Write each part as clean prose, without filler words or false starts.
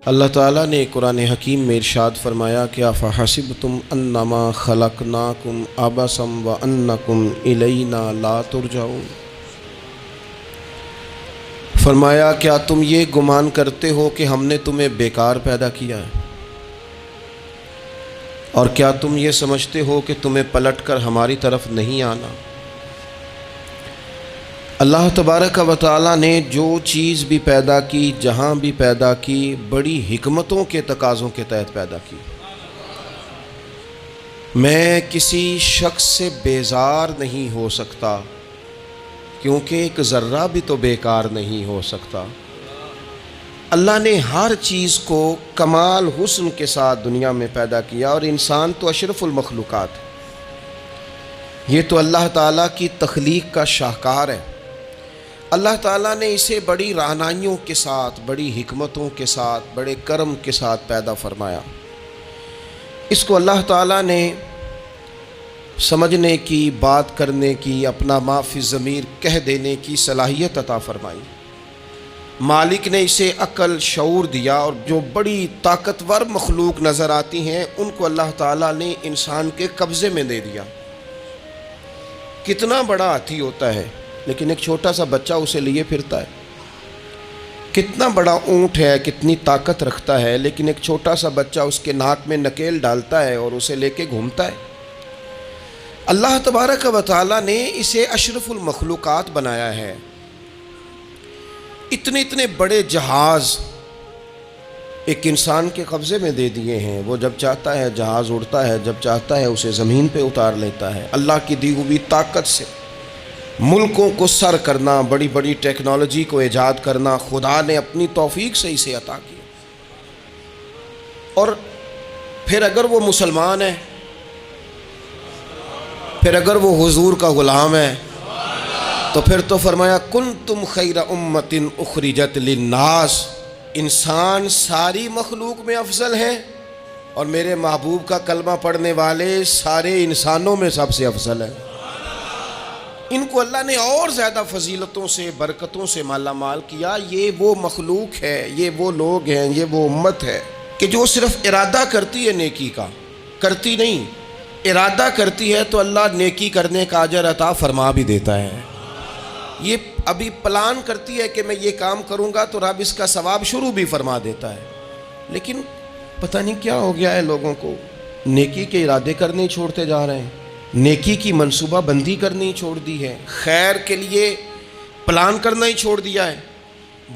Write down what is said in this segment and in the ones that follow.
اللہ تعالیٰ نے قرآن حکیم میں ارشاد فرمایا کہ افحسبتم انما خلقناکم عبثا وانکم الینا لا ترجعون۔ فرمایا کیا تم یہ گمان کرتے ہو کہ ہم نے تمہیں بیکار پیدا کیا ہے، اور کیا تم یہ سمجھتے ہو کہ تمہیں پلٹ کر ہماری طرف نہیں آنا؟ اللہ تبارک و تعالیٰ نے جو چیز بھی پیدا کی، جہاں بھی پیدا کی، بڑی حکمتوں کے تقاضوں کے تحت پیدا کی۔ میں کسی شخص سے بیزار نہیں ہو سکتا، کیونکہ ایک ذرہ بھی تو بیکار نہیں ہو سکتا۔ اللہ نے ہر چیز کو کمال حسن کے ساتھ دنیا میں پیدا کیا، اور انسان تو اشرف المخلوقات ہے۔ یہ تو اللہ تعالیٰ کی تخلیق کا شاہکار ہے۔ اللہ تعالیٰ نے اسے بڑی رعنائیوں کے ساتھ، بڑی حکمتوں کے ساتھ، بڑے کرم کے ساتھ پیدا فرمایا۔ اس کو اللہ تعالیٰ نے سمجھنے کی، بات کرنے کی، اپنا ما فی الضمیر کہہ دینے کی صلاحیت عطا فرمائی۔ مالک نے اسے عقل، شعور دیا، اور جو بڑی طاقتور مخلوق نظر آتی ہیں ان کو اللہ تعالیٰ نے انسان کے قبضے میں دے دیا۔ کتنا بڑا ہاتھی ہوتا ہے لیکن ایک چھوٹا سا بچہ اسے لیے پھرتا ہے۔ کتنا بڑا اونٹ ہے، کتنی طاقت رکھتا ہے، لیکن ایک چھوٹا سا بچہ اس کے ناک میں نکیل ڈالتا ہے اور اسے لے کے گھومتا ہے۔ اللہ تبارک و تعالیٰ نے اسے اشرف المخلوقات بنایا ہے۔ اتنے اتنے بڑے جہاز ایک انسان کے قبضے میں دے دیے ہیں۔ وہ جب چاہتا ہے جہاز اڑتا ہے، جب چاہتا ہے اسے زمین پہ اتار لیتا ہے۔ اللہ کی دی ہوئی طاقت سے ملکوں کو سر کرنا، بڑی بڑی ٹیکنالوجی کو ایجاد کرنا، خدا نے اپنی توفیق سے اسے عطا کیا۔ اور پھر اگر وہ مسلمان ہے، پھر اگر وہ حضور کا غلام ہے، تو پھر تو فرمایا کنتم خیر امت اخرجت للناس۔ انسان ساری مخلوق میں افضل ہیں، اور میرے محبوب کا کلمہ پڑھنے والے سارے انسانوں میں سب سے افضل ہیں۔ ان کو اللہ نے اور زیادہ فضیلتوں سے، برکتوں سے مالا مال کیا۔ یہ وہ مخلوق ہے، یہ وہ لوگ ہیں، یہ وہ امت ہے کہ جو صرف ارادہ کرتی ہے نیکی کا، کرتی نہیں۔ ارادہ کرتی ہے تو اللہ نیکی کرنے کا اجر عطا فرما بھی دیتا ہے۔ یہ ابھی پلان کرتی ہے کہ میں یہ کام کروں گا تو رب اس کا ثواب شروع بھی فرما دیتا ہے، لیکن پتہ نہیں کیا ہو گیا ہے لوگوں کو، نیکی کے ارادے کرنے ہی چھوڑتے جا رہے ہیں، نیکی کی منصوبہ بندی کرنی چھوڑ دی ہے، خیر کے لیے پلان کرنا ہی چھوڑ دیا ہے۔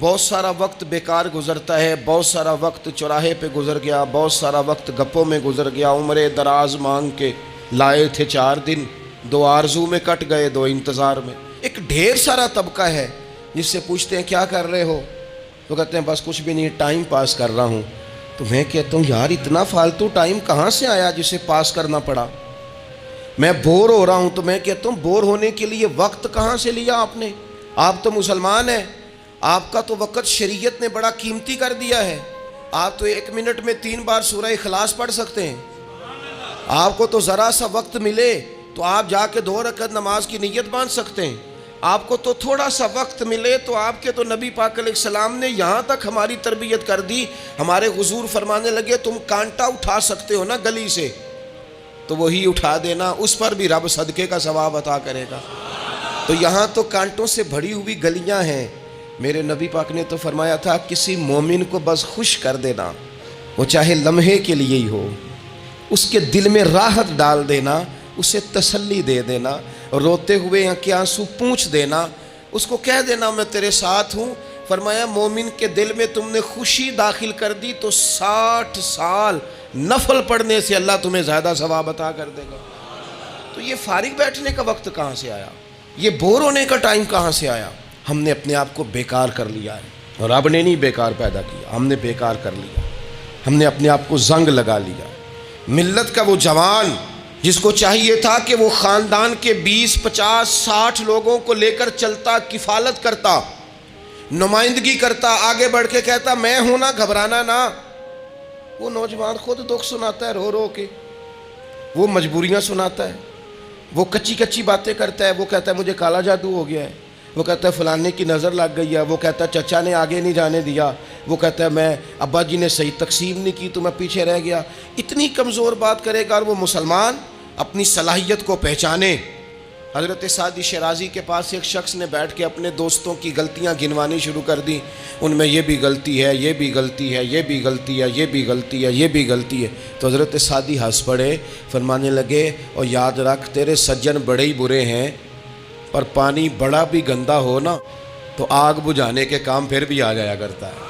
بہت سارا وقت بیکار گزرتا ہے، بہت سارا وقت چوراہے پہ گزر گیا، بہت سارا وقت گپوں میں گزر گیا۔ عمرے دراز مانگ کے لائے تھے 4 دن، 2 آرزو میں کٹ گئے، 2 انتظار میں۔ ایک ڈھیر سارا طبقہ ہے جس سے پوچھتے ہیں کیا کر رہے ہو، تو کہتے ہیں بس کچھ بھی نہیں، ٹائم پاس کر رہا ہوں۔ تو میں کہتا ہوں یار اتنا فالتو ٹائم کہاں سے آیا جسے پاس کرنا پڑا؟ میں بور ہو رہا ہوں، تو میں کہتا ہوں بور ہونے کے لیے وقت کہاں سے لیا آپ نے؟ آپ تو مسلمان ہیں، آپ کا تو وقت شریعت نے بڑا قیمتی کر دیا ہے۔ آپ تو 1 منٹ میں 3 بار سورہ اخلاص پڑھ سکتے ہیں۔ آپ کو تو ذرا سا وقت ملے تو آپ جا کے 2 رکعت نماز کی نیت باندھ سکتے ہیں۔ آپ کو تو تھوڑا سا وقت ملے تو آپ کے تو نبی پاک علیہ السلام نے یہاں تک ہماری تربیت کر دی، ہمارے حضور فرمانے لگے تم کانٹا اٹھا سکتے ہو نا گلی سے، تو وہی اٹھا دینا، اس پر بھی رب صدقے کا ثواب عطا کرے گا۔ تو یہاں تو کانٹوں سے بھری ہوئی گلیاں ہیں۔ میرے نبی پاک نے تو فرمایا تھا کسی مومن کو بس خوش کر دینا، وہ چاہے لمحے کے لیے ہی ہو، اس کے دل میں راحت ڈال دینا، اسے تسلی دے دینا، روتے ہوئے آنکھ آنسو پونچھ دینا، اس کو کہہ دینا میں تیرے ساتھ ہوں۔ فرمایا مومن کے دل میں تم نے خوشی داخل کر دی تو 60 سال نفل پڑھنے سے اللہ تمہیں زیادہ ثواب عطا کر دے گا۔ تو یہ فارغ بیٹھنے کا وقت کہاں سے آیا؟ یہ بور ہونے کا ٹائم کہاں سے آیا؟ ہم نے اپنے آپ کو بیکار کر لیا ہے، اور رب نے نہیں بیکار پیدا کیا، ہم نے بیکار کر لیا۔ ہم نے اپنے آپ کو زنگ لگا لیا۔ ملت کا وہ جوان جس کو چاہیے تھا کہ وہ خاندان کے 20، 50، 60 لوگوں کو لے کر چلتا، کفالت کرتا، نمائندگی کرتا، آگے بڑھ کے کہتا میں ہوں نا، گھبرانا نہ، وہ نوجوان خود دکھ سناتا ہے رو رو کے، وہ مجبوریاں سناتا ہے، وہ کچی کچی باتیں کرتا ہے، وہ کہتا ہے مجھے کالا جادو ہو گیا ہے، وہ کہتا ہے فلانے کی نظر لگ گئی ہے، وہ کہتا ہے چچا نے آگے نہیں جانے دیا، وہ کہتا ہے میں ابا جی نے صحیح تقسیم نہیں کی تو میں پیچھے رہ گیا۔ اتنی کمزور بات کرے گا اور وہ مسلمان اپنی صلاحیت کو پہچانے۔ حضرت سعدی شیرازی کے پاس ایک شخص نے بیٹھ کے اپنے دوستوں کی غلطیاں گنوانی شروع کر دی، ان میں یہ بھی غلطی ہے، یہ بھی غلطی ہے، یہ بھی غلطی ہے، یہ بھی غلطی ہے، یہ بھی غلطی ہے۔ تو حضرت سعدی ہنس پڑے، فرمانے لگے اور یاد رکھ تیرے سجن بڑے ہی برے ہیں، پر پانی بڑا بھی گندا ہو نا تو آگ بجھانے کے کام پھر بھی آ جایا کرتا ہے۔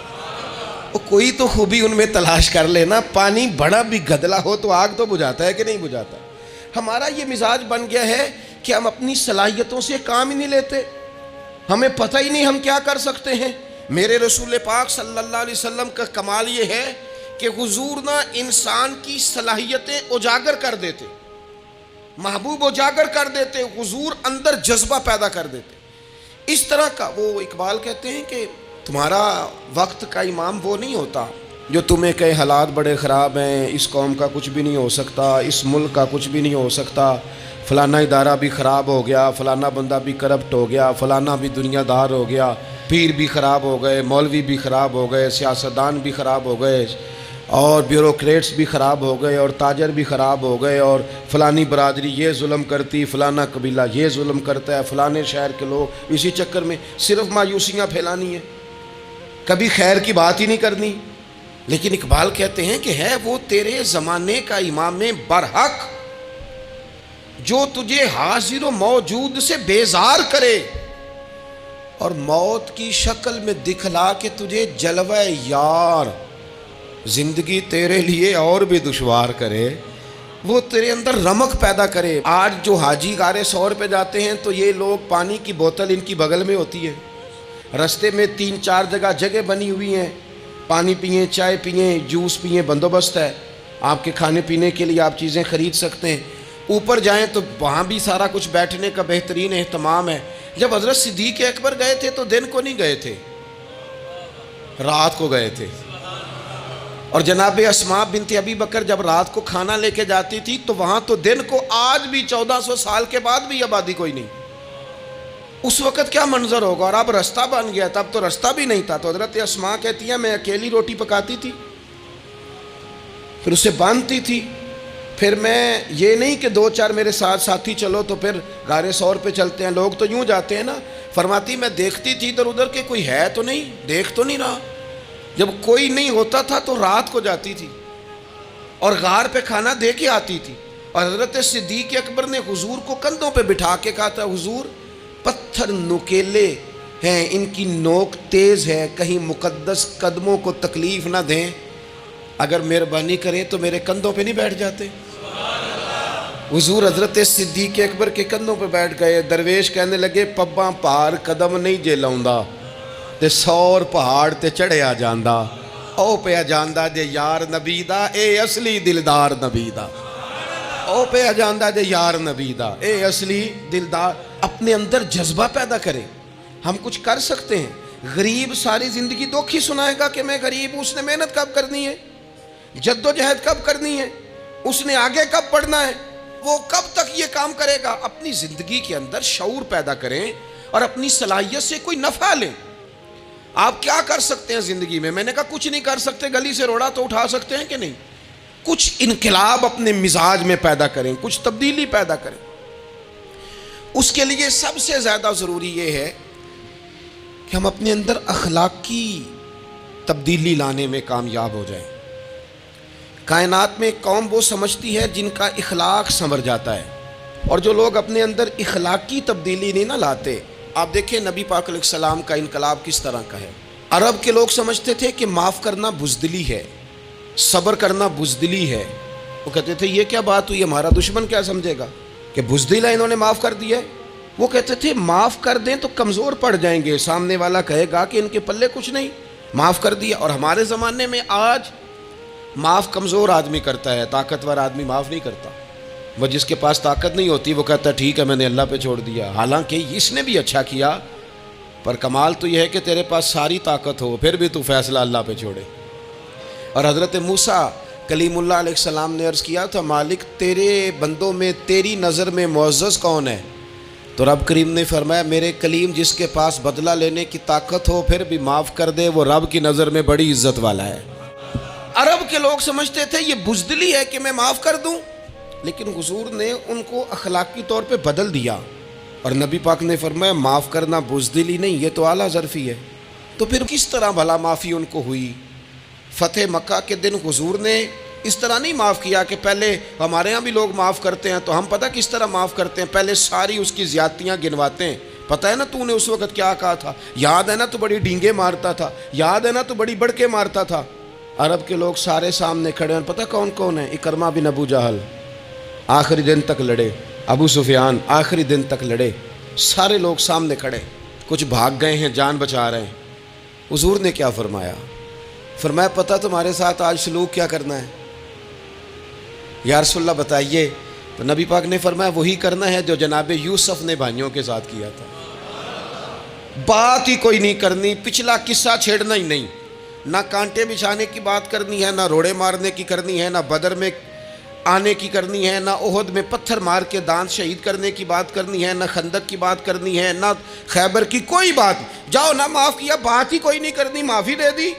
وہ کوئی تو خوبی ان میں تلاش کر لینا، پانی بڑا بھی گدلا ہو تو آگ تو بجھاتا ہے کہ نہیں بجھاتا۔ ہمارا یہ مزاج بن گیا ہے کہ ہم اپنی صلاحیتوں سے کام ہی نہیں لیتے، ہمیں پتہ ہی نہیں ہم کیا کر سکتے ہیں۔ میرے رسول پاک صلی اللہ علیہ وسلم کا کمال یہ ہے کہ حضور نہ انسان کی صلاحیتیں اجاگر کر دیتے، محبوب اجاگر کر دیتے، حضور اندر جذبہ پیدا کر دیتے۔ اس طرح کا وہ اقبال کہتے ہیں کہ تمہارا وقت کا امام وہ نہیں ہوتا جو تمہیں کہے حالات بڑے خراب ہیں، اس قوم کا کچھ بھی نہیں ہو سکتا، اس ملک کا کچھ بھی نہیں ہو سکتا، فلانا ادارہ بھی خراب ہو گیا، فلانا بندہ بھی کرپٹ ہو گیا، فلانا بھی دنیا دار ہو گیا، پیر بھی خراب ہو گئے، مولوی بھی خراب ہو گئے، سیاستدان بھی خراب ہو گئے، اور بیوروکریٹس بھی خراب ہو گئے، اور تاجر بھی خراب ہو گئے، اور فلانی برادری یہ ظلم کرتی، فلانا قبیلہ یہ ظلم کرتا ہے، فلانے شہر کے لوگ، اسی چکر میں صرف مایوسیاں پھیلانی ہیں، کبھی خیر کی بات ہی نہیں کرنی۔ لیکن اقبال کہتے ہیں کہ ہے وہ تیرے زمانے کا امام برحق جو تجھے حاضر و موجود سے بیزار کرے اور موت کی شکل میں دکھلا کے تجھے جلوہ یار زندگی تیرے لیے اور بھی دشوار کرے، وہ تیرے اندر رمق پیدا کرے۔ آج جو حاجی غار سور پہ جاتے ہیں تو یہ لوگ پانی کی بوتل ان کی بغل میں ہوتی ہے، رستے میں 3-4 جگہ بنی ہوئی ہیں، پانی پئیں، چائے پئیں، جوس پئیں، بندوبست ہے، آپ کے کھانے پینے کے لیے آپ چیزیں خرید سکتے ہیں۔ اوپر جائیں تو وہاں بھی سارا کچھ بیٹھنے کا بہترین اہتمام ہے۔ جب حضرت صدیق اکبر گئے تھے تو دن کو نہیں گئے تھے، رات کو گئے تھے، اور جناب اسماء بنت ابی بکر جب رات کو کھانا لے کے جاتی تھی تو وہاں تو دن کو آج بھی 1400 سال کے بعد بھی آبادی کوئی نہیں۔ اس وقت کیا منظر ہوگا، اور اب رستہ بن گیا، تب تو رستہ بھی نہیں تھا۔ تو حضرت اسماء کہتی ہیں میں اکیلی روٹی پکاتی تھی، پھر اسے باندھتی تھی، پھر میں یہ نہیں کہ 2-4 میرے ساتھ ساتھی چلو تو پھر غار سور پہ چلتے ہیں، لوگ تو یوں جاتے ہیں نا۔ فرماتی میں دیکھتی تھی ادھر ادھر کہ کوئی ہے تو نہیں، دیکھ تو نہیں رہا، جب کوئی نہیں ہوتا تھا تو رات کو جاتی تھی اور غار پہ کھانا دے کے آتی تھی۔ اور حضرت صدیق اکبر نے حضور کو کندھوں پہ بٹھا کے کہا تھا حضور پتھر نکیلے ہیں، ان کی نوک تیز ہے، کہیں مقدس قدموں کو تکلیف نہ دیں، اگر مہربانی کریں تو میرے کندھوں پہ نہیں بیٹھ جاتے۔ حضور حضرت صدیق اکبر کے کندھوں پہ بیٹھ گئے۔ درویش کہنے لگے پباں پار قدم نہیں جے لاؤندا تے 100 پہاڑ تے چڑھیا جاندا، او پیا جاندا جے یار نبی دا، اے اصلی دلدار نبی دا، او پیا جاندا جے یار نبی دا، اے اصلی دلدار۔ اپنے اندر جذبہ پیدا کریں، ہم کچھ کر سکتے ہیں۔ غریب ساری زندگی دکھ ہی سنائے گا کہ میں غریب ہوں، اس نے محنت کب کرنی ہے، جد و جہد کب کرنی ہے، اس نے آگے کب پڑھنا ہے، وہ کب تک یہ کام کرے گا۔ اپنی زندگی کے اندر شعور پیدا کریں اور اپنی صلاحیت سے کوئی نفع لیں۔ آپ کیا کر سکتے ہیں زندگی میں؟ میں نے کہا کچھ نہیں کر سکتے، گلی سے روڑا تو اٹھا سکتے ہیں کہ نہیں؟ کچھ انقلاب اپنے مزاج میں پیدا کریں، کچھ تبدیلی پیدا کریں۔ اس کے لیے سب سے زیادہ ضروری یہ ہے کہ ہم اپنے اندر اخلاقی تبدیلی لانے میں کامیاب ہو جائیں۔ کائنات میں ایک قوم وہ سمجھتی ہے جن کا اخلاق سنور جاتا ہے، اور جو لوگ اپنے اندر اخلاقی تبدیلی نہیں نہ لاتے، آپ دیکھیں نبی پاک علیہ السلام کا انقلاب کس طرح کا ہے۔ عرب کے لوگ سمجھتے تھے کہ معاف کرنا بزدلی ہے، صبر کرنا بزدلی ہے۔ وہ کہتے تھے یہ کیا بات ہوئی، ہمارا دشمن کیا سمجھے گا کہ بزدل ہے، انہوں نے معاف کر دیا ہے۔ وہ کہتے تھے معاف کر دیں تو کمزور پڑ جائیں گے، سامنے والا کہے گا کہ ان کے پلے کچھ نہیں، معاف کر دیا۔ اور ہمارے زمانے میں آج معاف کمزور آدمی کرتا ہے، طاقتور آدمی معاف نہیں کرتا۔ وہ جس کے پاس طاقت نہیں ہوتی وہ کہتا ہے ٹھیک ہے میں نے اللہ پہ چھوڑ دیا، حالانکہ اس نے بھی اچھا کیا، پر کمال تو یہ ہے کہ تیرے پاس ساری طاقت ہو پھر بھی تو فیصلہ اللہ پہ چھوڑے۔ اور حضرت موسیٰ کلیم اللہ علیہ السلام نے عرض کیا تھا مالک تیرے بندوں میں تیری نظر میں معزز کون ہے؟ تو رب کریم نے فرمایا میرے کلیم جس کے پاس بدلہ لینے کی طاقت ہو پھر بھی معاف کر دے وہ رب کی نظر میں بڑی عزت والا ہے۔ عرب کے لوگ سمجھتے تھے یہ بزدلی ہے کہ میں معاف کر دوں، لیکن حضور نے ان کو اخلاقی طور پہ بدل دیا، اور نبی پاک نے فرمایا معاف کرنا بزدلی نہیں، یہ تو اعلیٰ ظرفی ہے۔ تو پھر کس طرح بھلا معافی ان کو ہوئی؟ فتح مکہ کے دن حضور نے اس طرح نہیں معاف کیا کہ پہلے ہمارے ہاں بھی لوگ معاف کرتے ہیں تو ہم پتہ کس طرح معاف کرتے ہیں، پہلے ساری اس کی زیادتیاں گنواتے ہیں۔ پتہ ہے نا تو نے اس وقت کیا کہا تھا، یاد ہے نا تو بڑی ڈینگیں مارتا تھا، یاد ہے نا تو بڑی بڑکے مارتا تھا۔ عرب کے لوگ سارے سامنے کھڑے ہیں، پتہ کون کون ہیں؟ اکرمہ بن ابو جہل آخری دن تک لڑے، ابو سفیان آخری دن تک لڑے، سارے لوگ سامنے کھڑے، کچھ بھاگ گئے ہیں جان بچا رہے ہیں۔ حضور نے کیا فرمایا؟ فرمایا پتہ تمہارے ساتھ آج سلوک کیا کرنا ہے؟ یا رسول اللہ بتائیے۔ تو نبی پاک نے فرمایا وہی کرنا ہے جو جناب یوسف نے بھائیوں کے ساتھ کیا تھا، بات ہی کوئی نہیں کرنی، پچھلا قصہ چھیڑنا ہی نہیں، نہ کانٹے بچھانے کی بات کرنی ہے، نہ روڑے مارنے کی کرنی ہے، نہ بدر میں آنے کی کرنی ہے، نہ احد میں پتھر مار کے دانت شہید کرنے کی بات کرنی ہے، نہ خندق کی بات کرنی ہے، نہ خیبر کی کوئی بات۔ جاؤ نہ معاف کیا، بات ہی کوئی نہیں کرنی، معافی دے دی۔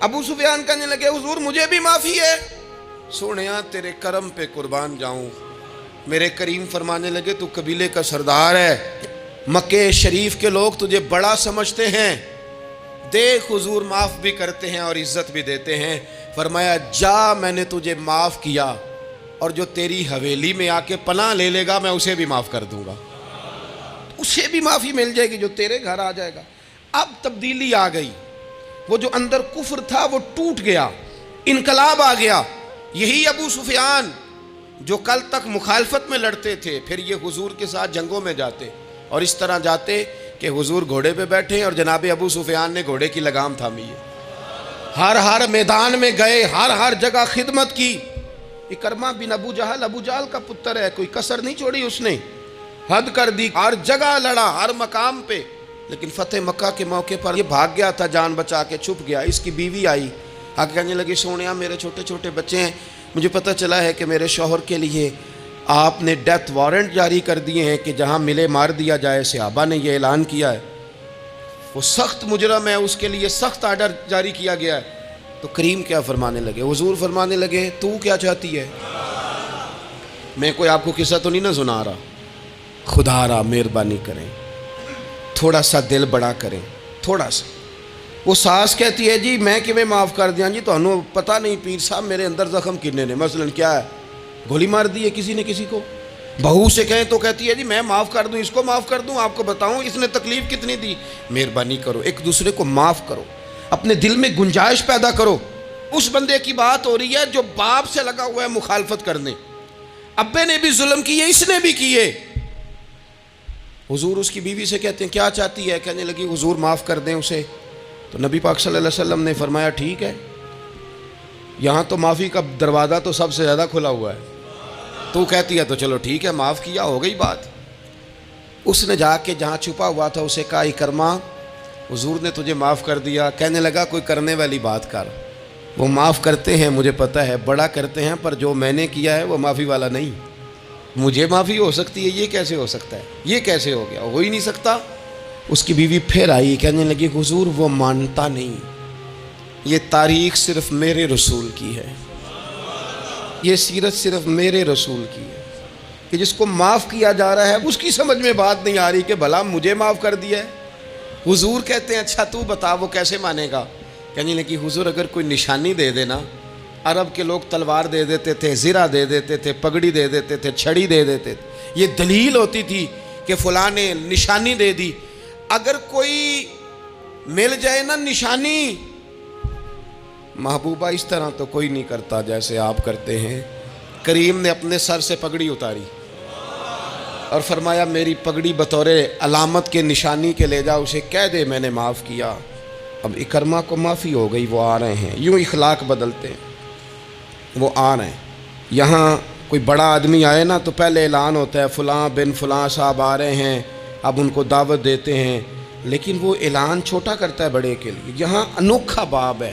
ابو سفیان کہنے لگے حضور مجھے بھی معافی ہے۔ سونیا تیرے کرم پہ قربان جاؤں۔ میرے کریم فرمانے لگے تو قبیلے کا سردار ہے، مکہ شریف کے لوگ تجھے بڑا سمجھتے ہیں، دیکھ حضور معاف بھی کرتے ہیں اور عزت بھی دیتے ہیں۔ فرمایا جا میں نے تجھے معاف کیا، اور جو تیری حویلی میں آ کے پناہ لے لے گا میں اسے بھی معاف کر دوں گا، اسے بھی معافی مل جائے گی جو تیرے گھر آ جائے گا۔ اب تبدیلی آ گئی، وہ جو اندر کفر تھا وہ ٹوٹ گیا، انقلاب آ گیا۔ یہی ابو سفیان جو کل تک مخالفت میں لڑتے تھے، پھر یہ حضور کے ساتھ جنگوں میں جاتے، اور اس طرح جاتے کہ حضور گھوڑے پہ بیٹھے اور جناب ابو سفیان نے گھوڑے کی لگام تھامی ہے، ہر میدان میں گئے، ہر جگہ خدمت کی۔ اکرمہ بن ابو جہل کا پتر ہے، کوئی کسر نہیں چھوڑی اس نے، حد کر دی، ہر جگہ لڑا، ہر مقام پہ۔ لیکن فتح مکہ کے موقع پر یہ بھاگ گیا تھا، جان بچا کے چھپ گیا۔ اس کی بیوی آئی، آگے کہنے لگی سونیا میرے چھوٹے چھوٹے بچے ہیں، مجھے پتہ چلا ہے کہ میرے شوہر کے لیے آپ نے ڈیتھ وارنٹ جاری کر دیے ہیں کہ جہاں ملے مار دیا جائے، صحابہ نے یہ اعلان کیا ہے، وہ سخت مجرم ہے، اس کے لیے سخت آرڈر جاری کیا گیا ہے۔ تو کریم کیا فرمانے لگے؟ حضور فرمانے لگے تو کیا چاہتی ہے؟ میں کوئی آپ کو قصہ تو نہیں نہ سنا رہا، خدا را مہربانی کریں، تھوڑا سا دل بڑا کریں، تھوڑا سا۔ وہ ساس کہتی ہے جی میں کیویں معاف کر دیاں جی، تمہیں پتہ نہیں پیر صاحب میرے اندر زخم کنے نے، مثلاً کیا ہے، گولی مار دی ہے کسی نے کسی کو۔ بہو سے کہیں تو کہتی ہے جی میں معاف کر دوں، اس کو معاف کر دوں، آپ کو بتاؤں اس نے تکلیف کتنی دی۔ مہربانی کرو ایک دوسرے کو معاف کرو، اپنے دل میں گنجائش پیدا کرو۔ اس بندے کی بات ہو رہی ہے جو باپ سے لگا ہوا ہے مخالفت کرنے، ابے نے بھی ظلم کیے، اس نے بھی کیے۔ حضور اس کی بیوی سے کہتے ہیں کیا چاہتی ہے؟ کہنے لگی حضور معاف کر دیں اسے۔ تو نبی پاک صلی اللہ علیہ وسلم نے فرمایا ٹھیک ہے، یہاں تو معافی کا دروازہ تو سب سے زیادہ کھلا ہوا ہے، تو کہتی ہے تو چلو ٹھیک ہے معاف کیا، ہو گئی بات۔ اس نے جا کے جہاں چھپا ہوا تھا اسے کہا اکرمہ حضور نے تجھے معاف کر دیا۔ کہنے لگا کوئی کرنے والی بات کر، وہ معاف کرتے ہیں مجھے پتہ ہے، بڑا کرتے ہیں، پر جو میں نے کیا ہے وہ معافی والا نہیں۔ مجھے معافی ہو سکتی ہے، یہ کیسے ہو سکتا ہے، یہ کیسے ہو گیا، ہو ہی نہیں سکتا۔ اس کی بیوی پھر آئی، کہنے لگی حضور وہ مانتا نہیں، یہ تاریخ صرف میرے رسول کی ہے، یہ سیرت صرف میرے رسول کی ہے، کہ جس کو معاف کیا جا رہا ہے اس کی سمجھ میں بات نہیں آ رہی کہ بھلا مجھے معاف کر دیا ہے۔ حضور کہتے ہیں اچھا تو بتا وہ کیسے مانے گا؟ کہنے لگی حضور اگر کوئی نشانی دے دینا، عرب کے لوگ تلوار دے دیتے تھے، زرہ دے دیتے تھے، پگڑی دے دیتے تھے، چھڑی دے دیتے تھے، یہ دلیل ہوتی تھی کہ فلاں نے نشانی دے دی۔ اگر کوئی مل جائے نا نشانی، محبوبہ اس طرح تو کوئی نہیں کرتا جیسے آپ کرتے ہیں۔ کریم نے اپنے سر سے پگڑی اتاری اور فرمایا میری پگڑی بطور علامت کے نشانی کے لے جا، اسے کہہ دے میں نے معاف کیا۔ اب اکرمہ کو معافی ہو گئی، وہ آ رہے ہیں، یوں اخلاق بدلتے ہیں، وہ آ رہے ہیں۔ یہاں کوئی بڑا آدمی آئے نا تو پہلے اعلان ہوتا ہے فلاں بن فلاں صاحب آ رہے ہیں، اب ان کو دعوت دیتے ہیں، لیکن وہ اعلان چھوٹا کرتا ہے بڑے کے لیے۔ یہاں انوکھا باب ہے،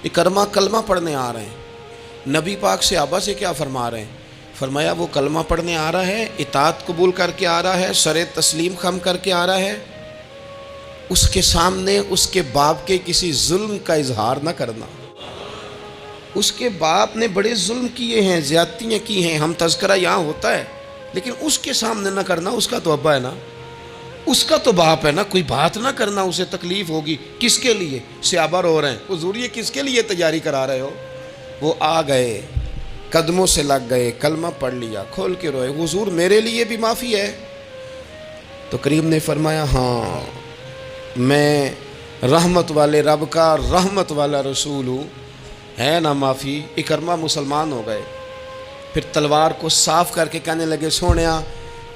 اکرمہ کلمہ پڑھنے آ رہے ہیں، نبی پاک صحابہ سے کیا فرما رہے ہیں؟ فرمایا وہ کلمہ پڑھنے آ رہا ہے، اطاعت قبول کر کے آ رہا ہے، سر تسلیم خم کر کے آ رہا ہے، اس کے سامنے اس کے باپ کے کسی ظلم کا اظہار نہ کرنا۔ اس کے باپ نے بڑے ظلم کیے ہیں، زیادتیاں کی ہیں، ہم تذکرہ یہاں ہوتا ہے، لیکن اس کے سامنے نہ کرنا، اس کا تو ابا ہے نا، اس کا تو باپ ہے نا، کوئی بات نہ کرنا، اسے تکلیف ہوگی۔ کس کے لیے؟ صحابہ رو رہے ہیں، حضور یہ کس کے لیے تیاری کرا رہے ہو؟ وہ آ گئے، قدموں سے لگ گئے، کلمہ پڑھ لیا، کھول کے روئے، حضور میرے لیے بھی معافی ہے؟ تو کریم نے فرمایا ہاں، میں رحمت والے رب کا رحمت والا رسول ہوں، ہے نا معافی۔ اکرمہ مسلمان ہو گئے، پھر تلوار کو صاف کر کے کہنے لگے سونیا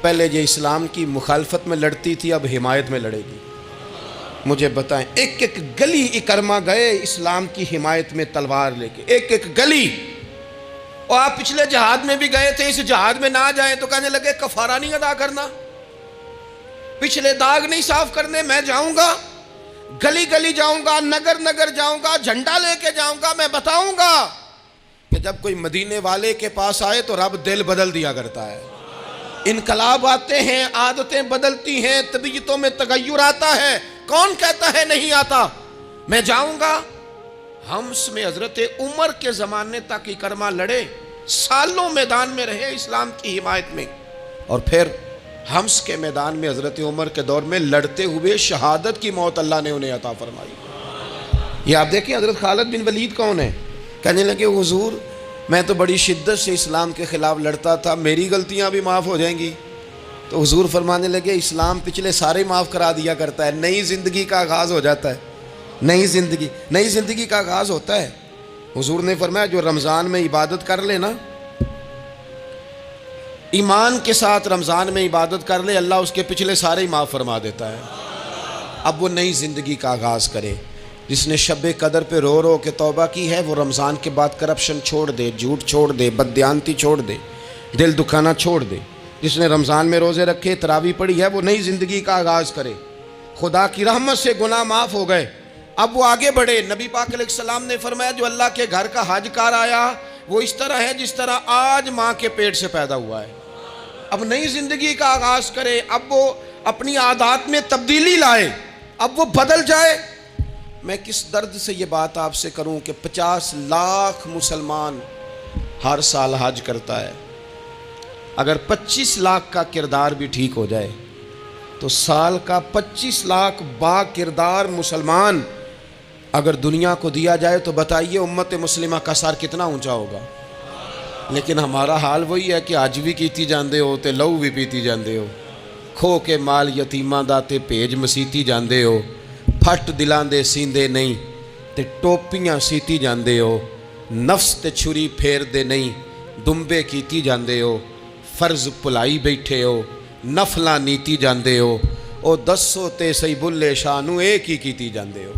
پہلے یہ اسلام کی مخالفت میں لڑتی تھی، اب حمایت میں لڑے گی، مجھے بتائیں۔ ایک ایک گلی اکرمہ گئے اسلام کی حمایت میں تلوار لے کے، ایک ایک گلی۔ اور آپ پچھلے جہاد میں بھی گئے تھے، اس جہاد میں نہ جائیں تو کہنے لگے کفارہ نہیں ادا کرنا، پچھلے داغ نہیں صاف کرنے، میں جاؤں گا، گلی گلی جاؤں گا، نگر نگر جاؤں گا، جھنڈا لے کے جاؤں گا، میں بتاؤں گا کہ جب کوئی مدینے والے کے پاس آئے تو رب دل بدل دیا کرتا ہے۔ انقلاب آتے ہیں، عادتیں بدلتی ہیں، طبیعتوں میں تغیر آتا ہے، کون کہتا ہے نہیں آتا؟ میں جاؤں گا۔ حمص میں حضرت عمر کے زمانے تک اکرمہ لڑے، سالوں میدان میں رہے اسلام کی حمایت میں، اور پھر حمص کے میدان میں حضرت عمر کے دور میں لڑتے ہوئے شہادت کی موت اللہ نے انہیں عطا فرمائی۔ یہ آپ دیکھیں حضرت خالد بن ولید کون ہے؟ کہنے لگے حضور میں تو بڑی شدت سے اسلام کے خلاف لڑتا تھا، میری غلطیاں بھی معاف ہو جائیں گی؟ تو حضور فرمانے لگے اسلام پچھلے سارے معاف کرا دیا کرتا ہے، نئی زندگی کا آغاز ہو جاتا ہے، نئی زندگی کا آغاز ہوتا ہے۔ حضور نے فرمایا جو رمضان میں عبادت کر لے نا، ایمان کے ساتھ رمضان میں عبادت کر لے، اللہ اس کے پچھلے سارے ہی معاف فرما دیتا ہے۔ اب وہ نئی زندگی کا آغاز کرے۔ جس نے شب قدر پہ رو رو کے توبہ کی ہے، وہ رمضان کے بعد کرپشن چھوڑ دے، جھوٹ چھوڑ دے، بددیانتی چھوڑ دے، دل دکھانا چھوڑ دے۔ جس نے رمضان میں روزے رکھے، تراویح پڑھی ہے، وہ نئی زندگی کا آغاز کرے۔ خدا کی رحمت سے گناہ معاف ہو گئے، اب وہ آگے بڑھے۔ نبی پاک علیہ السلام نے فرمایا جو اللہ کے گھر کا حج کار آیا وہ اس طرح ہے جس طرح آج ماں کے پیٹ سے پیدا ہوا ہے۔ اب نئی زندگی کا آغاز کرے، اب وہ اپنی عادات میں تبدیلی لائے، اب وہ بدل جائے۔ میں کس درد سے یہ بات آپ سے کروں کہ 50 لاکھ مسلمان ہر سال حج کرتا ہے، اگر 25 لاکھ کا کردار بھی ٹھیک ہو جائے تو سال کا 25 لاکھ با کردار مسلمان اگر دنیا کو دیا جائے تو بتائیے امت مسلمہ کا سر کتنا اونچا ہوگا۔ لیکن ہمارا حال وہی ہے کہ حج بھی کیتی جاندے ہو تے لہو بھی پیتی جاندے ہو، کھو کے مال یتیماں دا تے بھیج مسیتی جاندے ہو، پھٹ دلاں دے سیندے نہیں تے ٹوپیاں سیتی جاندے ہو، نفس تے چھری پھیر دے نہیں دمبے کیتی جاندے ہو، فرض پلائی بیٹھے ہو، نفلاں نیتی جاندے ہو، او دسو تے سی بلے شانو ایک ہی کیتی جاندے ہو۔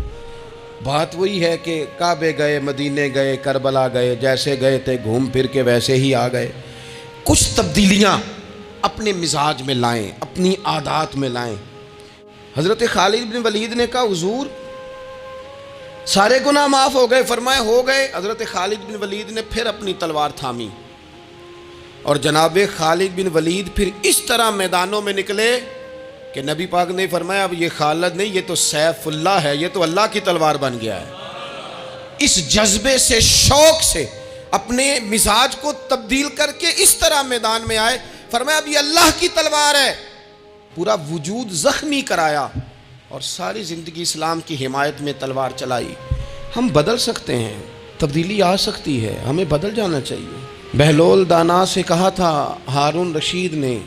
بات وہی ہے کہ کعبے گئے، مدینے گئے، کربلا گئے، جیسے گئے تھے گھوم پھر کے ویسے ہی آ گئے۔ کچھ تبدیلیاں اپنے مزاج میں لائیں، اپنی عادات میں لائیں۔ حضرت خالد بن ولید نے کہا حضور سارے گناہ معاف ہو گئے؟ فرمایا ہو گئے۔ حضرت خالد بن ولید نے پھر اپنی تلوار تھامی اور جناب خالد بن ولید پھر اس طرح میدانوں میں نکلے کہ نبی پاک نے فرمایا اب یہ خالد نہیں، یہ تو سیف اللہ ہے، یہ تو اللہ کی تلوار بن گیا ہے۔ اس جذبے سے، شوق سے اپنے مزاج کو تبدیل کر کے اس طرح میدان میں آئے، فرمایا اب یہ اللہ کی تلوار ہے۔ پورا وجود زخمی کرایا اور ساری زندگی اسلام کی حمایت میں تلوار چلائی۔ ہم بدل سکتے ہیں، تبدیلی آ سکتی ہے، ہمیں بدل جانا چاہیے۔ بہلول دانا سے کہا تھا ہارون رشید نے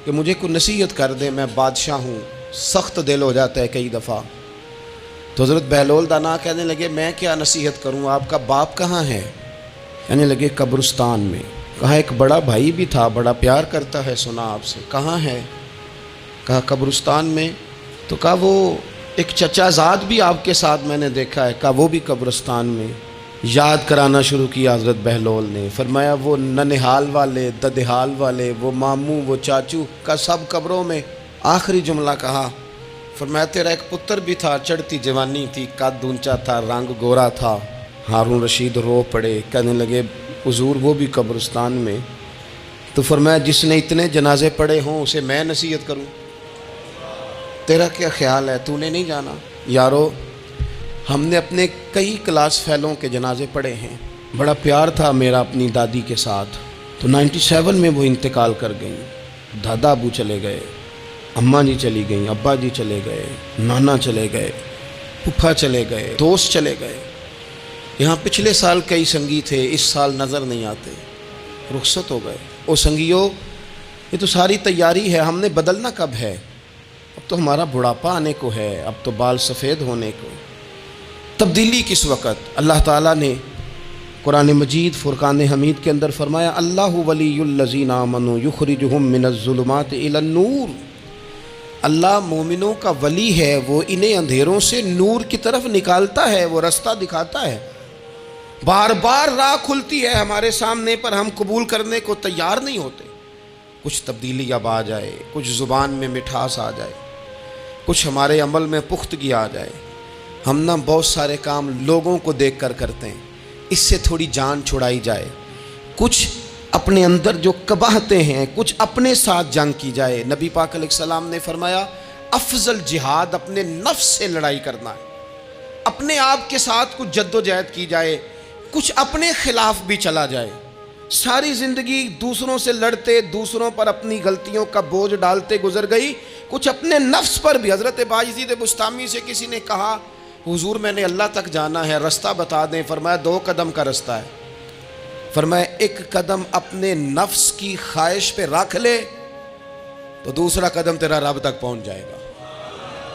کہ مجھے کوئی نصیحت کر دے، میں بادشاہ ہوں، سخت دل ہو جاتا ہے کئی دفعہ۔ تو حضرت بہلول دانا کہنے لگے میں کیا نصیحت کروں، آپ کا باپ کہاں ہے؟ کہنے لگے قبرستان میں۔ کہا ایک بڑا بھائی بھی تھا، بڑا پیار کرتا ہے، سنا آپ سے، کہاں ہے؟ کہا قبرستان میں۔ تو کہا وہ ایک چچا زاد بھی آپ کے ساتھ میں نے دیکھا ہے، کہا وہ بھی قبرستان میں۔ یاد کرانا شروع کیا حضرت بہلول نے، فرمایا وہ ننہال والے، ددہال والے، وہ ماموں، وہ چاچو کا سب قبروں میں۔ آخری جملہ کہا، فرمایا تیرا ایک پتر بھی تھا، چڑھتی جوانی تھی، قد اونچا تھا، رنگ گورا تھا۔ ہارون رشید رو پڑے، کہنے لگے حضور وہ بھی قبرستان میں۔ تو فرمایا جس نے اتنے جنازے پڑھے ہوں اسے میں نصیحت کروں؟ تیرا کیا خیال ہے، تو نے نہیں جانا؟ یارو ہم نے اپنے کئی کلاس فیلوں کے جنازے پڑھے ہیں، بڑا پیار تھا میرا اپنی دادی کے ساتھ، تو 97 میں وہ انتقال کر گئیں، دادا ابو چلے گئے، اماں جی چلی گئیں، ابا جی چلے گئے، نانا چلے گئے، پھپھا چلے گئے، دوست چلے گئے، یہاں پچھلے سال کئی سنگی تھے، اس سال نظر نہیں آتے، رخصت ہو گئے۔ او سنگیو، یہ تو ساری تیاری ہے، ہم نے بدلنا کب ہے؟ اب تو ہمارا بڑھاپا آنے کو ہے، اب تو بال سفید ہونے کو، تبدیلی کس وقت؟ اللہ تعالیٰ نے قرآن مجید فرقان حمید کے اندر فرمایا اللہ ولی الذین آمنوا یخرجہم من الظلمات الی النور، اللہ مومنوں کا ولی ہے، وہ انہیں اندھیروں سے نور کی طرف نکالتا ہے، وہ رستہ دکھاتا ہے۔ بار بار راہ کھلتی ہے ہمارے سامنے پر ہم قبول کرنے کو تیار نہیں ہوتے۔ کچھ تبدیلی اب آ جائے، کچھ زبان میں مٹھاس آ جائے، کچھ ہمارے عمل میں پختگی آ جائے۔ ہم نہ بہت سارے کام لوگوں کو دیکھ کر کرتے ہیں، اس سے تھوڑی جان چھڑائی جائے۔ کچھ اپنے اندر جو قباہتیں ہیں، کچھ اپنے ساتھ جنگ کی جائے۔ نبی پاک علیہ السلام نے فرمایا افضل جہاد اپنے نفس سے لڑائی کرنا ہے، اپنے آپ کے ساتھ کچھ جد و جہد کی جائے، کچھ اپنے خلاف بھی چلا جائے۔ ساری زندگی دوسروں سے لڑتے، دوسروں پر اپنی غلطیوں کا بوجھ ڈالتے گزر گئی، کچھ اپنے نفس پر بھی۔ حضرت بایزید بستامی سے کسی نے کہا حضور میں نے اللہ تک جانا ہے، رستہ بتا دیں۔ فرمایا 2 قدم کا رستہ ہے۔ فرمایا 1 قدم اپنے نفس کی خواہش پہ رکھ لے تو دوسرا قدم تیرا رب تک پہنچ جائے گا۔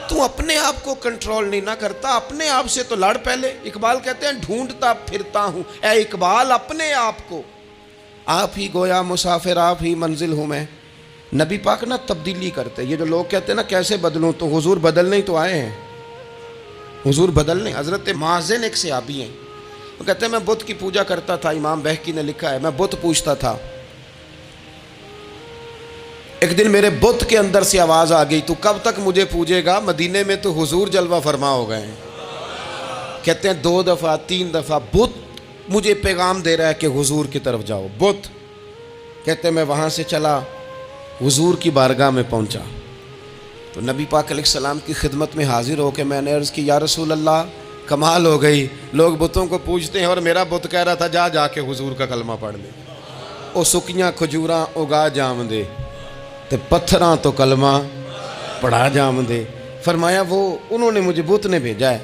تو اپنے آپ کو کنٹرول نہیں نہ کرتا، اپنے آپ سے تو لڑ پہلے۔ اقبال کہتے ہیں ڈھونڈتا پھرتا ہوں اے اقبال اپنے آپ کو، آپ ہی گویا مسافر آپ ہی منزل ہوں میں۔ نبی پاک نہ تبدیلی کرتے۔ یہ جو لوگ کہتے ہیں نا کیسے بدلوں، تو حضور بدلنے ہی تو آئے ہیں، حضور بدلنے۔ حضرت مازن ایک صحابی ہیں، وہ کہتے ہیں میں بت کی پوجا کرتا تھا، امام بہقی نے لکھا ہے میں بت پوجتا تھا۔ ایک دن میرے بت کے اندر سے آواز آ گئی تو کب تک مجھے پوجے گا، مدینے میں تو حضور جلوہ فرما ہو گئے ہیں۔ کہتے ہیں 2 دفعہ 3 دفعہ بت مجھے پیغام دے رہا ہے کہ حضور کی طرف جاؤ۔ بت کہتے ہیں میں وہاں سے چلا، حضور کی بارگاہ میں پہنچا تو نبی پاک علیہ السلام کی خدمت میں حاضر ہو کے میں نے عرض کی یا رسول اللہ کمال ہو گئی، لوگ بتوں کو پوجتے ہیں اور میرا بت کہہ رہا تھا جا کے حضور کا کلمہ پڑھ لے۔ او سکیاں کھجوراں اگا جام دے تے پتھراں تو کلمہ پڑھا جام دے۔ فرمایا وہ انہوں نے مجھے بت نے بھیجا ہے۔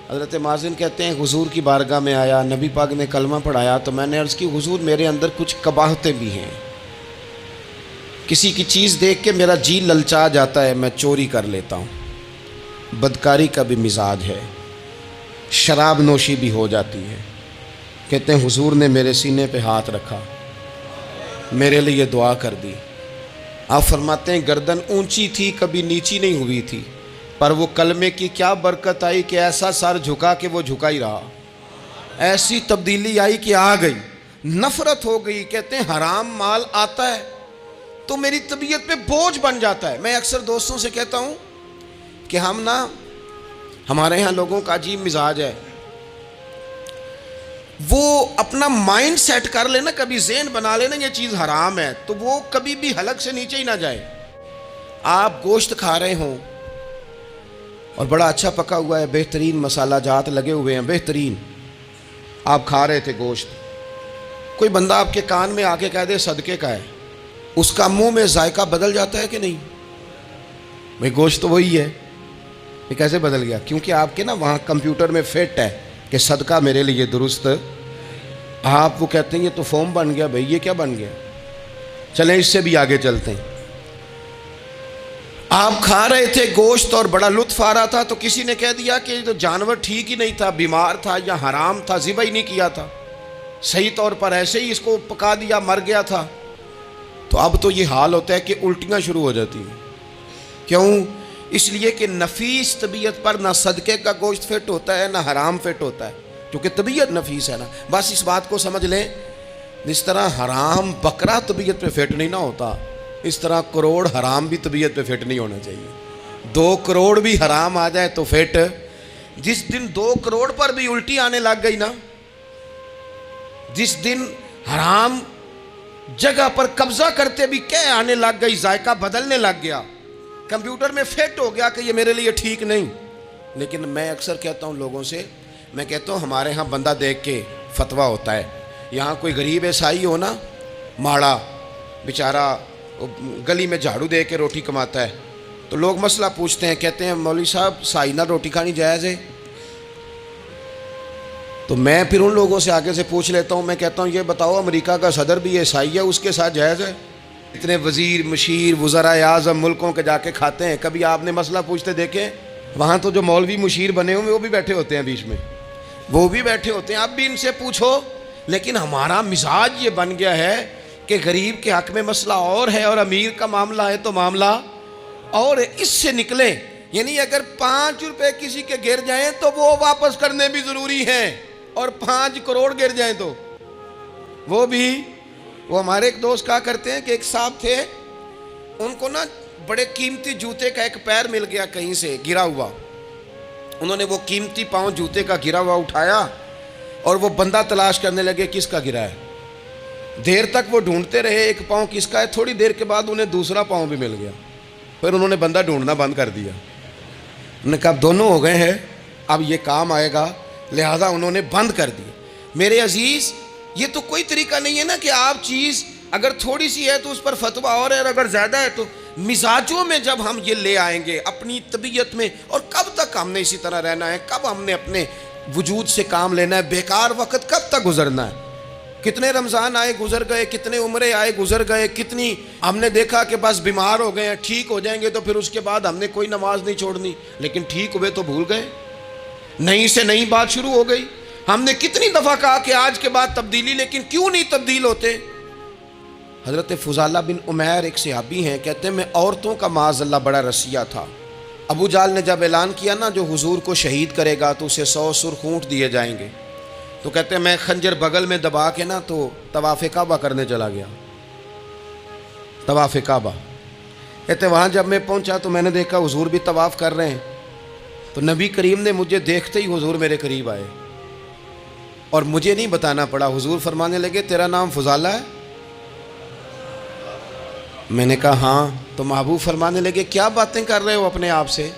حضرت مازن کہتے ہیں حضور کی بارگاہ میں آیا، نبی پاک نے کلمہ پڑھایا تو میں نے عرض کی حضور میرے اندر کچھ قباہتیں بھی ہیں، کسی کی چیز دیکھ کے میرا جی للچا جاتا ہے، میں چوری کر لیتا ہوں، بدکاری کا بھی مزاج ہے، شراب نوشی بھی ہو جاتی ہے۔ کہتے ہیں حضور نے میرے سینے پہ ہاتھ رکھا، میرے لیے دعا کر دی۔ آپ فرماتے ہیں گردن اونچی تھی کبھی نیچی نہیں ہوئی تھی، پر وہ کلمے کی کیا برکت آئی کہ ایسا سر جھکا کہ وہ جھکا ہی رہا، ایسی تبدیلی آئی کہ آ گئی، نفرت ہو گئی۔ کہتے ہیں حرام مال آتا ہے تو میری طبیعت پہ بوجھ بن جاتا ہے۔ میں اکثر دوستوں سے کہتا ہوں کہ ہمارے ہاں لوگوں کا عجیب مزاج ہے، وہ اپنا مائنڈ سیٹ کر لینا، کبھی ذہن بنا لینا یہ چیز حرام ہے تو وہ کبھی بھی حلق سے نیچے ہی نہ جائے۔ آپ گوشت کھا رہے ہوں اور بڑا اچھا پکا ہوا ہے، بہترین مسالہ جات لگے ہوئے ہیں، بہترین، آپ کھا رہے تھے گوشت، کوئی بندہ آپ کے کان میں آ کے کہہ دے صدقے کا ہے، اس کا منہ میں ذائقہ بدل جاتا ہے کہ نہیں؟ بھئی گوشت تو وہی ہے، یہ کیسے بدل گیا؟ کیونکہ آپ کے نا وہاں کمپیوٹر میں فٹ ہے کہ صدقہ میرے لیے درست، آپ وہ کہتے ہیں یہ تو فارم بن گیا۔ بھئی یہ کیا بن گیا؟ چلیں اس سے بھی آگے چلتے ہیں۔ آپ کھا رہے تھے گوشت اور بڑا لطف آ رہا تھا تو کسی نے کہہ دیا کہ یہ تو جانور ٹھیک ہی نہیں تھا، بیمار تھا یا حرام تھا، ذبح ہی نہیں کیا تھا، صحیح طور پر ایسے ہی اس کو پکا دیا، مر گیا تھا۔ تو اب تو یہ حال ہوتا ہے کہ الٹیاں شروع ہو جاتی ہیں۔ کیوں؟ اس لیے کہ نفیس طبیعت پر نہ صدقے کا گوشت فٹ ہوتا ہے نہ حرام فٹ ہوتا ہے، کیونکہ طبیعت نفیس ہے نا۔ بس اس بات کو سمجھ لیں، جس طرح حرام بکرا طبیعت پہ فٹ نہیں نہ ہوتا، اس طرح کروڑ حرام بھی طبیعت پہ فٹ نہیں ہونا چاہیے۔ 2 کروڑ بھی حرام آ جائے تو فٹ، جس دن 2 کروڑ پر بھی الٹی آنے لگ گئی نا، جس دن حرام جگہ پر قبضہ کرتے بھی کہہ آنے لگ گئی، ذائقہ بدلنے لگ گیا، کمپیوٹر میں فٹ ہو گیا کہ یہ میرے لیے ٹھیک نہیں۔ لیکن میں اکثر کہتا ہوں لوگوں سے، میں کہتا ہوں ہمارے ہاں بندہ دیکھ کے فتویٰ ہوتا ہے۔ یہاں کوئی غریب عیسائی ہو نا، ماڑا بیچارہ گلی میں جھاڑو دے کے روٹی کماتا ہے، تو لوگ مسئلہ پوچھتے ہیں، کہتے ہیں مولوی صاحب سائنہ روٹی کھانی جائز ہے؟ تو میں پھر ان لوگوں سے آگے سے پوچھ لیتا ہوں، میں کہتا ہوں یہ بتاؤ امریکہ کا صدر بھی عیسائی ہے، اس کے ساتھ جائز ہے؟ اتنے وزیر مشیر وزراء اعظم ملکوں کے جا کے کھاتے ہیں، کبھی آپ نے مسئلہ پوچھتے دیکھیں؟ وہاں تو جو مولوی مشیر بنے ہوئے وہ بھی بیٹھے ہوتے ہیں بیچ میں، وہ بھی بیٹھے ہوتے ہیں، اب بھی ان سے پوچھو۔ لیکن ہمارا مزاج یہ بن گیا ہے کہ غریب کے حق میں مسئلہ اور ہے اور امیر کا معاملہ ہے تو معاملہ اور ہے۔ اس سے نکلیں، یعنی اگر 5 روپے کسی کے گر جائیں تو وہ واپس کرنے بھی ضروری ہیں، اور 5 کروڑ گر جائیں تو وہ بھی۔ وہ ہمارے ایک دوست کہا کرتے ہیں کہ ایک صاحب تھے، ان کو نا بڑے قیمتی جوتے کا ایک پیر مل گیا کہیں سے گرا ہوا، انہوں نے وہ قیمتی پاؤں جوتے کا گرا ہوا اٹھایا اور وہ بندہ تلاش کرنے لگے کس کا گرا ہے۔ دیر تک وہ ڈھونڈتے رہے ایک پاؤں کس کا ہے، تھوڑی دیر کے بعد انہیں دوسرا پاؤں بھی مل گیا، پھر انہوں نے بندہ ڈھونڈنا بند کر دیا۔ انہوں نے کہا اب دونوں ہو گئے ہیں، اب یہ کام آئے گا، لہذا انہوں نے بند کر دیا۔ میرے عزیز، یہ تو کوئی طریقہ نہیں ہے نا کہ آپ چیز اگر تھوڑی سی ہے تو اس پر فتویٰ اور ہے، اور اگر زیادہ ہے تو مزاجوں میں جب ہم یہ لے آئیں گے اپنی طبیعت میں، اور کب تک ہم نے اسی طرح رہنا ہے، کب ہم نے اپنے وجود سے کام لینا ہے، بیکار وقت کب تک گزرنا ہے۔ کتنے رمضان آئے گزر گئے، کتنے عمرے آئے گزر گئے، کتنی ہم نے دیکھا کہ بس بیمار ہو گئے ہیں، ٹھیک ہو جائیں گے تو پھر اس کے بعد ہم نے کوئی نماز نہیں چھوڑنی، لیکن ٹھیک ہوئے تو بھول گئے، نئی سے نئی بات شروع ہو گئی۔ ہم نے کتنی دفعہ کہا کہ آج کے بعد تبدیلی، لیکن کیوں نہیں تبدیل ہوتے؟ حضرت فضالہ بن عمیر ایک صحابی ہیں، کہتے ہیں میں عورتوں کا معاذ اللہ بڑا رسیہ تھا۔ ابو جہل نے جب اعلان کیا نا جو حضور کو شہید کرے گا تو اسے 100 سرخ اونٹ دیے جائیں گے، تو کہتے ہیں میں خنجر بغل میں دبا کے نا تو طواف کعبہ کرنے چلا گیا، طواف کعبہ۔ کہتے وہاں جب میں پہنچا تو میں نے دیکھا حضور بھی طواف کر رہے ہیں، تو نبی کریم نے مجھے دیکھتے ہی حضور میرے قریب آئے، اور مجھے نہیں بتانا پڑا، حضور فرمانے لگے تیرا نام فضالہ ہے؟ میں نے کہا ہاں۔ تو محبوب فرمانے لگے کیا باتیں کر رہے ہو اپنے آپ سے؟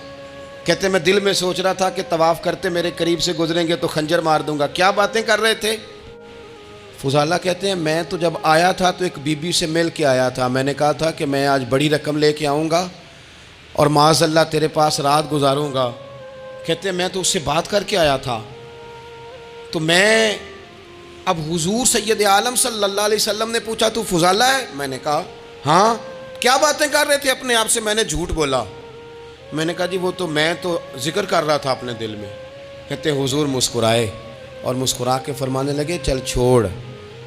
کہتے میں دل میں سوچ رہا تھا کہ طواف کرتے میرے قریب سے گزریں گے تو خنجر مار دوں گا۔ کیا باتیں کر رہے تھے؟ فضالہ کہتے ہیں میں تو جب آیا تھا تو ایک بی بی سے مل کے آیا تھا، میں نے کہا تھا کہ میں آج بڑی رقم لے کے آؤں گا اور معاذ اللہ تیرے پاس رات گزاروں گا۔ کہتے ہیں میں تو اس سے بات کر کے آیا تھا، تو میں اب حضور سید عالم صلی اللہ علیہ وسلم نے پوچھا تو فضالہ ہے؟ میں نے کہا ہاں۔ کیا باتیں کر رہے تھے اپنے آپ سے؟ میں نے جھوٹ بولا۔ میں نے کہا جی وہ تو میں تو ذکر کر رہا تھا اپنے دل میں۔ کہتے حضور مسکرائے اور مسکرا کے فرمانے لگے چل چھوڑ،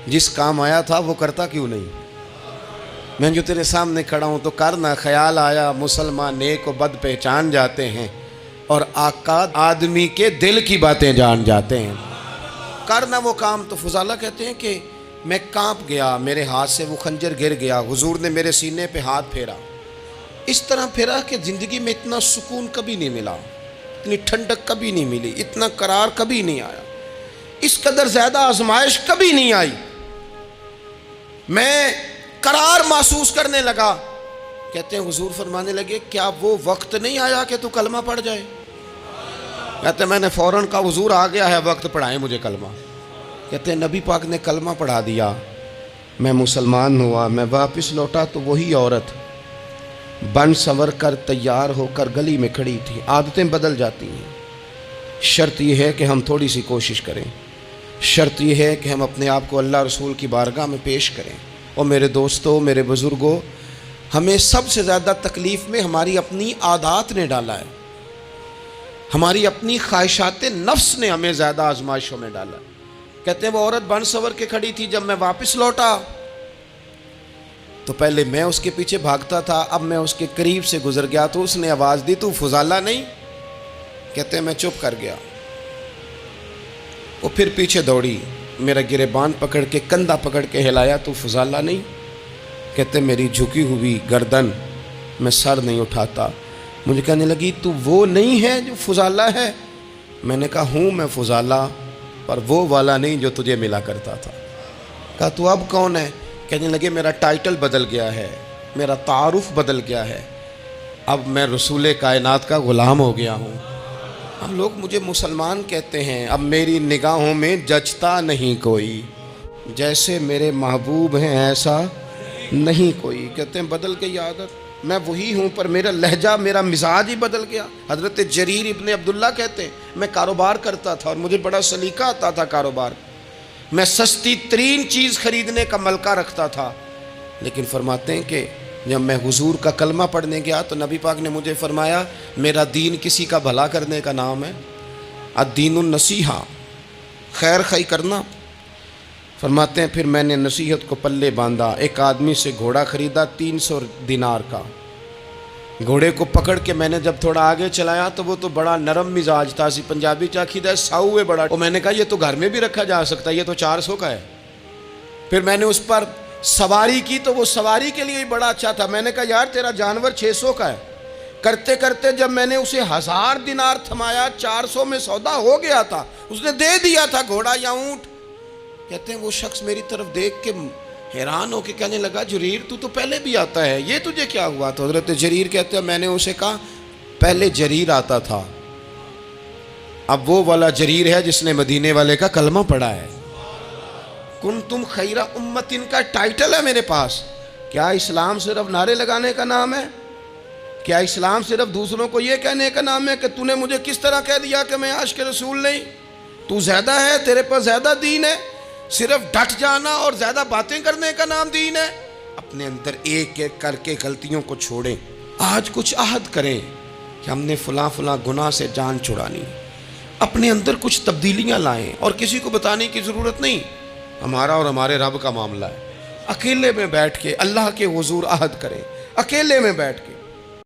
جس کام آیا تھا وہ کرتا کیوں نہیں؟ میں جو تیرے سامنے کھڑا ہوں تو کرنا، خیال آیا مسلمان نیک و بد پہچان جاتے ہیں اور آقا آدمی کے دل کی باتیں جان جاتے ہیں، کرنا وہ کام۔ تو فضالہ کہتے ہیں کہ میں کانپ گیا، میرے ہاتھ سے وہ خنجر گر گیا، حضور نے میرے سینے پہ ہاتھ پھیرا، اس طرح پھیرا کہ زندگی میں اتنا سکون کبھی نہیں ملا، اتنی ٹھنڈک کبھی نہیں ملی، اتنا قرار کبھی نہیں آیا، اس قدر زیادہ آزمائش کبھی نہیں آئی۔ میں قرار محسوس کرنے لگا۔ کہتے ہیں حضور فرمانے لگے کیا وہ وقت نہیں آیا کہ تو کلمہ پڑھ جائے؟ کہتے ہیں میں نے فوراً کہا حضور آ گیا ہے وقت، پڑھائیں مجھے کلمہ۔ کہتے ہیں نبی پاک نے کلمہ پڑھا دیا، میں مسلمان ہوا، میں واپس لوٹا تو وہی عورت بن سنور کر تیار ہو کر گلی میں کھڑی تھی۔ عادتیں بدل جاتی ہیں، شرط یہ ہے کہ ہم تھوڑی سی کوشش کریں، شرط یہ ہے کہ ہم اپنے آپ کو اللہ رسول کی بارگاہ میں پیش کریں۔ اور میرے دوستوں، میرے بزرگوں، ہمیں سب سے زیادہ تکلیف میں ہماری اپنی عادات نے ڈالا ہے، ہماری اپنی خواہشات نفس نے ہمیں زیادہ آزمائشوں میں ڈالا ہے۔ کہتے ہیں وہ عورت بن سنور کے کھڑی تھی، جب میں واپس لوٹا تو پہلے میں اس کے پیچھے بھاگتا تھا، اب میں اس کے قریب سے گزر گیا تو اس نے آواز دی تو فضالہ نہیں؟ کہتے ہیں میں چپ کر گیا، وہ پھر پیچھے دوڑی، میرا گریبان پکڑ کے کندھا پکڑ کے ہلایا تو فضالہ نہیں؟ کہتے ہیں میری جھکی ہوئی گردن، میں سر نہیں اٹھاتا، مجھے کہنے لگی تو وہ نہیں ہے جو فضالہ ہے؟ میں نے کہا ہوں میں فضالہ، پر وہ والا نہیں جو تجھے ملا کرتا تھا۔ کہا تو اب کون ہے؟ کہنے لگے میرا ٹائٹل بدل گیا ہے، میرا تعارف بدل گیا ہے، اب میں رسول کائنات کا غلام ہو گیا ہوں، اب لوگ مجھے مسلمان کہتے ہیں، اب میری نگاہوں میں جچتا نہیں کوئی، جیسے میرے محبوب ہیں ایسا نہیں کوئی۔ کہتے ہیں بدل گئی عادت، میں وہی ہوں پر میرا لہجہ، میرا مزاج ہی بدل گیا۔ حضرت جریر ابن عبداللہ کہتے ہیں میں کاروبار کرتا تھا اور مجھے بڑا سلیقہ آتا تھا کاروبار، میں سستی ترین چیز خریدنے کا ملکہ رکھتا تھا، لیکن فرماتے ہیں کہ جب میں حضور کا کلمہ پڑھنے گیا تو نبی پاک نے مجھے فرمایا میرا دین کسی کا بھلا کرنے کا نام ہے، الدین النصیحہ، خیر خی کرنا۔ فرماتے ہیں پھر میں نے نصیحت کو پلے باندھا، ایک آدمی سے گھوڑا خریدا 300 دینار کا، گھوڑے کو پکڑ کے میں نے جب تھوڑا آگے چلایا تو وہ تو بڑا نرم مزاج تھا، اسی پنجابی چاکیدہ ساؤ ہے بڑا، اور میں نے کہا یہ تو گھر میں بھی رکھا جا سکتا ہے، یہ تو 400 کا ہے۔ پھر میں نے اس پر سواری کی تو وہ سواری کے لیے ہی بڑا اچھا تھا، میں نے کہا یار تیرا جانور 600 کا ہے۔ کرتے کرتے جب میں نے اسے 1000 دینار تھمایا، 400 میں سودا ہو گیا تھا، اس نے دے دیا تھا گھوڑا یا اونٹ۔ کہتے ہیں وہ شخص میری طرف دیکھ کے حیران ہو کے کہنے لگا جریر تو پہلے بھی آتا ہے، یہ تجھے کیا ہوا؟ تو حضرت جریر کہتے ہیں میں نے اسے کہا پہلے جریر آتا تھا، اب وہ والا جریر ہے جس نے مدینے والے کا کلمہ پڑھا ہے۔ کنتم خیر امت، ان کا ٹائٹل ہے میرے پاس۔ کیا اسلام صرف نعرے لگانے کا نام ہے؟ کیا اسلام صرف دوسروں کو یہ کہنے کا نام ہے کہ تو نے مجھے کس طرح کہہ دیا کہ میں عاشق رسول نہیں؟ تو زیادہ ہے، تیرے پاس زیادہ دین ہے؟ صرف ڈٹ جانا اور زیادہ باتیں کرنے کا نام دین ہے؟ اپنے اندر ایک ایک کر کے غلطیوں کو چھوڑیں، آج کچھ عہد کریں کہ ہم نے فلاں فلاں گناہ سے جان چھڑانی، اپنے اندر کچھ تبدیلیاں لائیں، اور کسی کو بتانے کی ضرورت نہیں، ہمارا اور ہمارے رب کا معاملہ ہے۔ اکیلے میں بیٹھ کے اللہ کے حضور عہد کریں، اکیلے میں بیٹھ کے۔